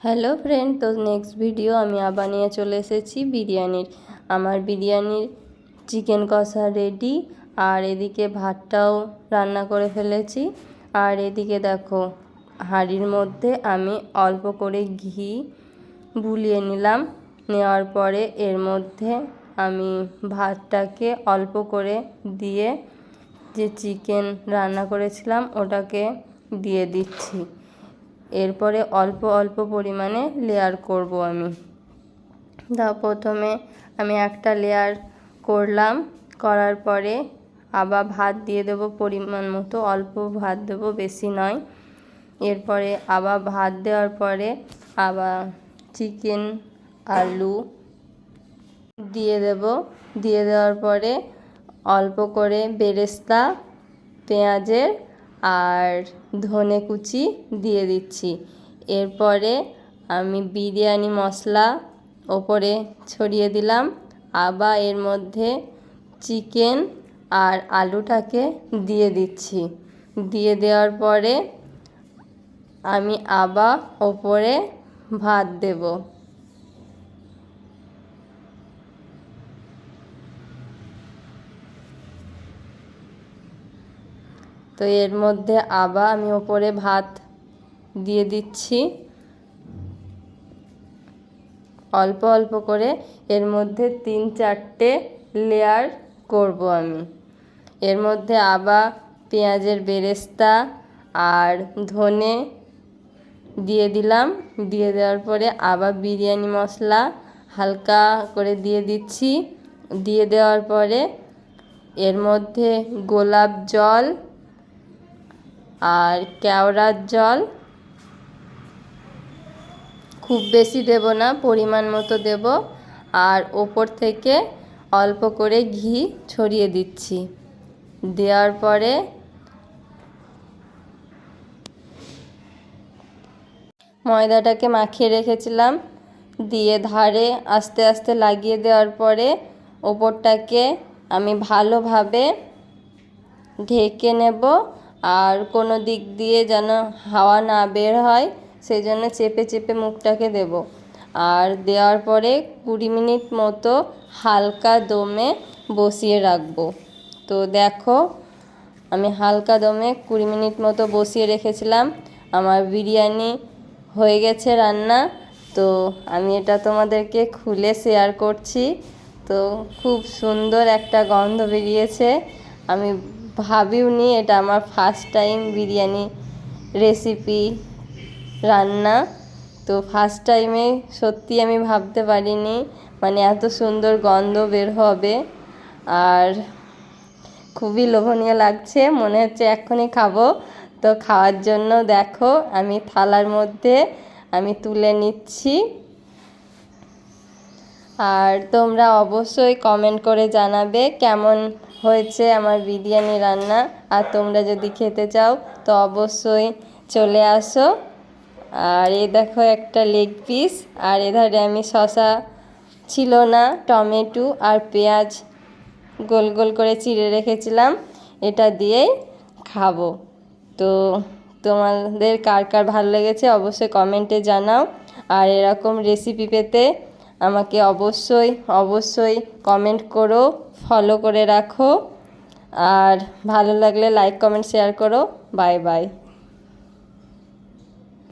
Hello friend, তো next video আমি আবার নিয়ে চলে এসেছি বিরিয়ানির। আমার বিরিয়ানির চিকেন কষা রেডি, আর এদিকে ভাতটাও রান্না করে ফেলেছি। আর এদিকে দেখো, হাঁড়ির মধ্যে আমি অল্প করে ঘি বুলিয়ে নিলাম। নেওয়ার পরে এর মধ্যে আমি ভাতটাকে অল্প করে দিয়ে যে চিকেন রান্না করেছিলাম ওটাকে দিয়ে দিচ্ছি। এরপরে অল্প অল্প পরিমাণে লেয়ার করব আমি। প্রথমে আমি একটা লেয়ার করলাম, করার পরে আবার ভাত দিয়ে দেবো পরিমাণ মতো, অল্প ভাত দেবো, বেশি নয়। এরপরে আবার ভাত দেওয়ার পরে আবার চিকেন আলু দিয়ে দেব। দিয়ে দেওয়ার পরে অল্প করে বেরেস্তা, পেঁয়াজের আর ধনে কুচি দিয়ে দিচ্ছি। এরপরে আমি বিরিয়ানি মশলা ওপরে ছড়িয়ে দিলাম। আবার এর মধ্যে চিকেন আর আলুটাকে দিয়ে দিচ্ছি। দিয়ে দেওয়ার পরে আমি আবার ওপরে ভাত দেব। তো এর মধ্যে আবার আমি ওপরে ভাত দিয়ে দিচ্ছি অল্প অল্প করে। এর মধ্যে 3-4টে লেয়ার করব আমি। এর মধ্যে আবার পেঁয়াজের বেরেস্তা আর ধনে দিয়ে দিলাম। দিয়ে দেওয়ার পরে আবার বিরিয়ানি মশলা হালকা করে দিয়ে দিচ্ছি। দিয়ে দেওয়ার পরে এর মধ্যে গোলাপ জল আর কেওড়ার জল, খুব বেশি দেব না, পরিমাণ মতো দেব। আর ওপর থেকে অল্প করে ঘি ছড়িয়ে দিচ্ছি। দেওয়ার পরে ময়দাটাকে মাখিয়ে রেখেছিলাম, দিয়ে ধারে আস্তে আস্তে লাগিয়ে দেওয়ার পরে ওপরটাকে আমি ভালোভাবে ঢেকে নেব। আর কোনো দিক দিয়ে যেন হাওয়া না বের হয় সেই জন্য চেপে চেপে মুখটাকে দেব। আর দেওয়ার পরে 20 মিনিট মতো হালকা দমে বসিয়ে রাখবো। তো দেখো, আমি হালকা দমে 20 মিনিট মতো বসিয়ে রেখেছিলাম। আমার বিরিয়ানি হয়ে গেছে রান্না। তো আমি এটা তোমাদেরকে খুলে শেয়ার করছি। তো খুব সুন্দর একটা গন্ধ বেরিয়েছে। আমি ভাবিওনি, এটা আমার ফার্স্ট টাইম বিরিয়ানি রেসিপি রান্না। তো ফার্স্ট টাইমে সত্যি আমি ভাবতে পারিনি মানে এত সুন্দর গন্ধ বের হবে। আর খুবই লোভনীয় লাগছে, মনে হচ্ছে এক্ষুনি খাবো। তো খাওয়ার জন্য দেখো আমি থালার মধ্যে আমি তুলে নিচ্ছি। আর তোমরা অবশ্যই কমেন্ট করে জানাবে কেমন হয়েছে আমার বিরিয়ানি রান্না। আর তোমরা যদি খেতে চাও তো অবশ্যই চলে আসো। আর এই দেখো একটা লেগ পিস, আর এধারে আমি শসা ছিল না, টমেটো আর পেঁয়াজ গোল গোল করে চিড়ে রেখেছিলাম, এটা দিয়েই খাবো। তো তোমাদের কার কার ভালো লেগেছে অবশ্যই কমেন্টে জানাও। আর এরকম রেসিপি পেতে আমাকে অবশ্যই অবশ্যই কমেন্ট করো, ফলো করে রাখো। আর ভালো লাগলে লাইক কমেন্ট শেয়ার করো। Bye bye.